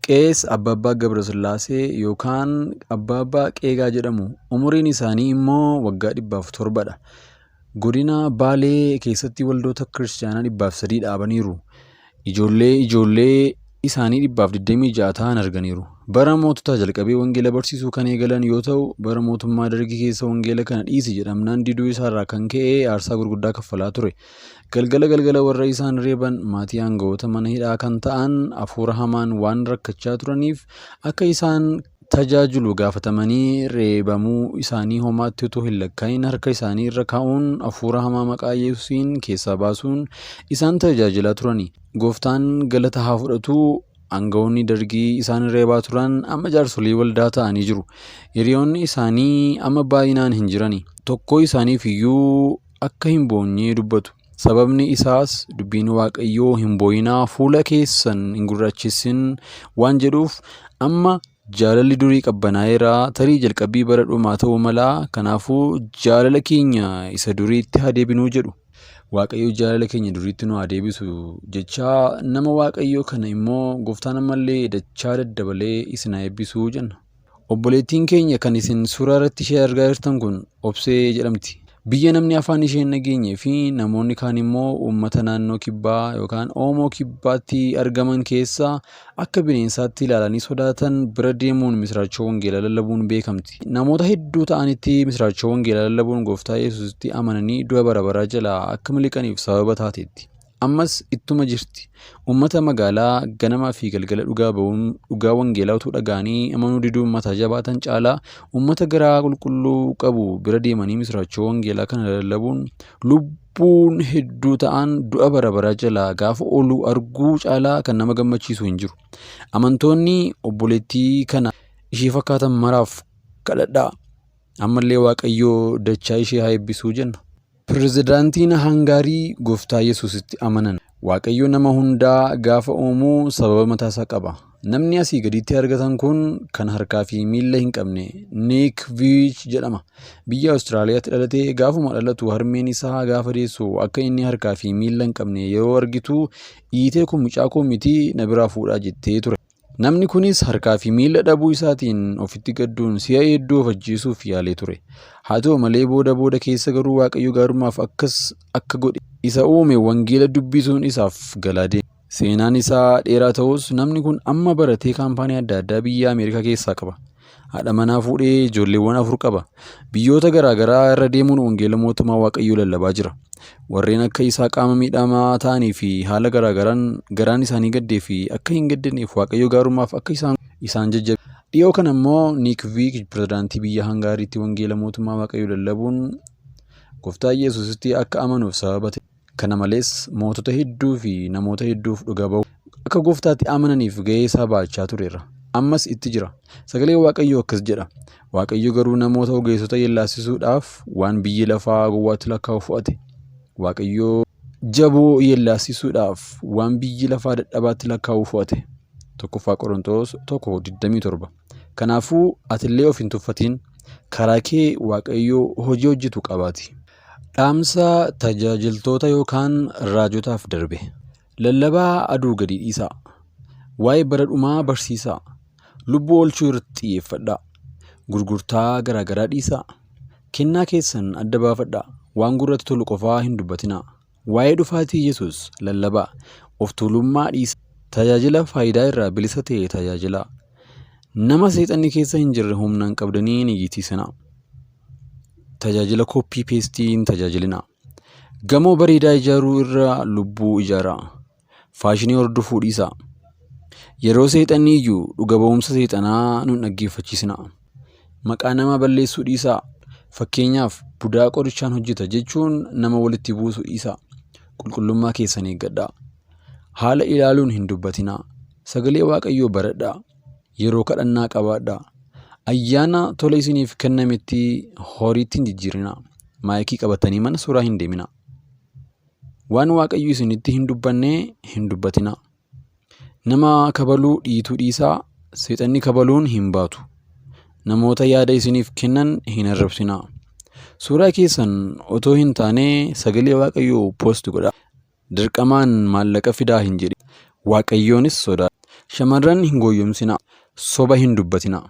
Qees Abbabbaa Gabrasillaasee yookaan Abbabbaa Qeegaa jedhamu. Umuriin isaanii immoo waggaa 107dha. Godina Baalee keessatti waldoota kiristaanaa 103 dhaabaniiru. Ijoollee isaanii 126 ta'an arganiiru. Bara moototaa jalqabee wangeela barsiisuu kan eegalan yoo ta'u, bara mootummaa Dargii keessa wangeela kana dhiisi jedhamnaan diduu isaarraa kan ka'e aarsaa gurguddaa kaffalaa ture. Galgala warra isaan reeban maatii aangawoota mana hidhaa kan ta'an hafuura hamaan waan rakkachaa turaniif akka isaan tajaajilu gaafatamanii reebamuu isaanii homaatti utuu hin lakkaa'in harka isaanii irra kaa'uun hafuura hamaa maqaa Yesuusiin keessaa baasuun isaan tajaajilaa turani. Gooftaan galata haa fudhatu. Aangawoonni Dargii isaan reebaa turan amma jaarsolii waldaa ta'anii jiru. Hiriyoonni isaanii amma baay'inaan hin jirani. Tokko isaaniif iyyuu akka hin boonyee dubbatu. Sababni isaas dubbiin Waaqayyoo hin booyinaa fuula keessan hin gurraacheessin waan jedhuuf amma jaalalli durii qabbanaa'eera tarii jalqabbii bara dhumaa ta'uu mala. Kanaafuu jaalala keenya isa duriitti haa deebinuu jedhu. Waaqayyo jaalala keenya duriitti nu haa deebisu jechaa nama Waaqayyoo kana immoo gooftaan ammallee dachaa daddabalee isin haa eebbisuu jenna. Obboleettiin keenya kan isin suuraa irratti ishee argaa jirtan kun Obsee jedhamti. Biyya namni afaan ishee hin dhageenyee fi namoonni kaan immoo uummata naannoo kibbaa yookaan Oomoo kibbaatti argaman keessaa akka bineensaatti ilaalanii sodaatan bira deemuun misiraachoo wangeelaa lallabuun beekamti. Namoota hedduu ta'anitti misiraachoo wangeelaa lallabuun gooftaa Yesuusitti amananii du'a bara baraa jalaa akka miliqaniif sababa taateetti. Ammas ittuma jirti. Uummata magaalaa ganamaa fi galgala dhugaa wangeelaa utuu dhaga'anii amanuu diduun mataa jabaatan caalaa uummata garaa qulqulluu qabu bira deemanii misiraachoo wangeelaa kana lallabuun lubbuun hedduu ta'an du'a bara baraa jalaa gaafa oolu arguu caalaa kan nama gammachiisu hin jiru. Amantoonni obboleettii kana ishee fakkaatan maraaf kadhadhaa. Ammallee Waaqayyoo dachaa ishee haa eebbisuu jenna. Pirezidaantiin Hangaarii gooftaa Yesuusitti amanan. Waaqayyo nama hundaa gaafa uumuu sababa mataasaa qaba. Namni asii gaditti argatan kun kan harkaa fi miila hin qabne Nick Vujicic jedhama. Biyya Awustiraaliyaatti dhalatee gaafuma dhalatu harmeen isaa gaafa deessu akka inni harkaa fi miila hin qabne yeroo argitu dhiitee kun mucaa koo miti na biraa fuudhaa jettee ture. Namni kunis harkaa fi miila dhabuu isaatiin ofitti gadduun si'a hedduu of ajjeesuuf yaalee ture. Haa ta'u malee booda keessa garuu Waaqayyo gaarummaaf akka godhe isa uume wangeela dubbisuun isaaf galaa deeme. Seenaan isaa dheeraa ta'us namni kun amma baratee kaampaanii adda addaa biyya Ameerikaa keessaa qaba. Haadha manaa fuudhee ijoolleewwan 4 qaba. Biyyoota garaagaraa irra deemuun wangeela mootummaa Waaqayyoo lallabaa jira. Warreen akka isaa qaama miidhamaa ta'anii fi haala garaagaraan garaan isaanii gaddee fi akka hin gaddanneef Waaqayyo gaarummaaf akka isaan jajjabe. Dhiyoo kana immoo Nick Vujicic pirezidaantii biyya Hangaariitti wangeela mootummaa Waaqayyoo lallabuun gooftaa Yesuusitti akka amanuuf sababa ta'e. Kana malees mootota hedduu fi namoota hedduuf dhugaa ba'u akka gooftaatti amananiif gahee isaa baachaa tureera. Ammas itti jira. Sagalee Waaqayyoo akkas jedha. Waaqayyo garuu namoota ogeessota yellaasisuudhaaf waan biyyi lafaa gowwaatti lakkaa'u fo'ate. Waaqayyo jaboo yellaasisuudhaaf waan biyyi lafaa dadhabaatti lakkaa'u fo'ate. Tokkoffaa Qorontos 1:27. Kanaafuu atillee of hin tuffatiin karaa kee Waaqayyo hojii hojjetu qabaati. Dhaamsa tajaajiltoota yookaan raajotaaf darbe. Lallabaa aduu gadi dhiisaa. Waa'ee bara dhumaa barsiisaa. Lubbuu oolchuu irratti xiyyeeffadhaa. Gurgurtaa garaagaraa dhiisaa. Kennaa keessan adda baafadhaa. Waan gurratti tolu qofaa hin dubbatinaa. Waa'ee dhufaatii Yesuus lallabaa. Of tuulummaa dhiisaa. Tajaajila faayidaa irraa bilisa ta'e tajaajilaa. Nama seexanni keessa hin jirre humnaan qabdanii ni yiitiisinaa. Tajaajila koppii peestiin tajaajilinaa. Gamoo bareedaa ijaaruu irra lubbuu ijaaraa. Faashinii hordofuu dhiisaa. Yeroo seexanni iyyuu dhuga ba'umsa seexanaa nun dhaggeeffachiisinaa. Maqaa namaa balleessuu dhiisaa. Fakkeenyaaf budaa qorichaan hojjeta jechuun nama walitti buusuu dhiisaa. Qulqullummaa keessan eeggadhaa. Haala ilaaluun hin dubbatinaa. Sagalee Waaqayyoo baradhaa. Yeroo kadhannaa qabaadhaa. Ayyaana tola isiniif kennametti horiitti hin jijjiirinaa. Maayikii qabatanii mana suuraa hin deeminaa. Waan Waaqayyo isinitti hin dubbanne hin dubbatinaa. Nama kabaluu dhiituu dhiisaa. Seexanni kabaluun hin baatu. Namoota yaada isiniif kennan hin arrabsinaa. Suuraa keessan otoo hin taane sagalee Waaqayyoo poost godhaa. Dirqamaan maallaqa fidaa hin jedhin. Waaqayyoonis sodaa. Shamarran hin gooyyomsinaa. Soba hin dubbatinaa.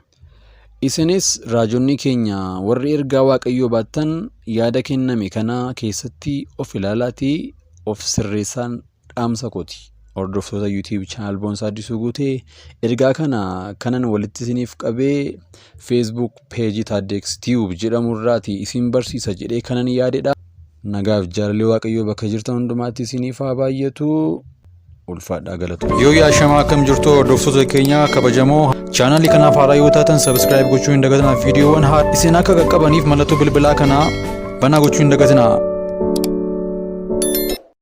Isinis raajonni keenya warri ergaa Waaqayyoo baattan yaada kenname kana keessatti of ilaalaatii of sirreessaan dhaamsa kooti. Hordoftoota YouTube channel Boonsaa Addisuu Guutee ergaa kana kanan walitti isiniif qabee Facebook page Taaddeex Tube jedhamu irraati isin barsiisa jedhee kanan yaadedha. Nagaaf jaalalli Waaqayyoo bakka jirtan hundumaatti isiniif haa baay'atu. Ulfaadhaa galatoomna. Yoo yaashamaa akkam jirtu hordoftoota keenya kabajamoo chaanalii kanaaf haaraa yoo taatan subscribe gochuu hin dagatinaa. Viidiyoowwan isin akka qaqqabaniif mallattoo bilbilaa kana banaa gochuu hin dagatinaa.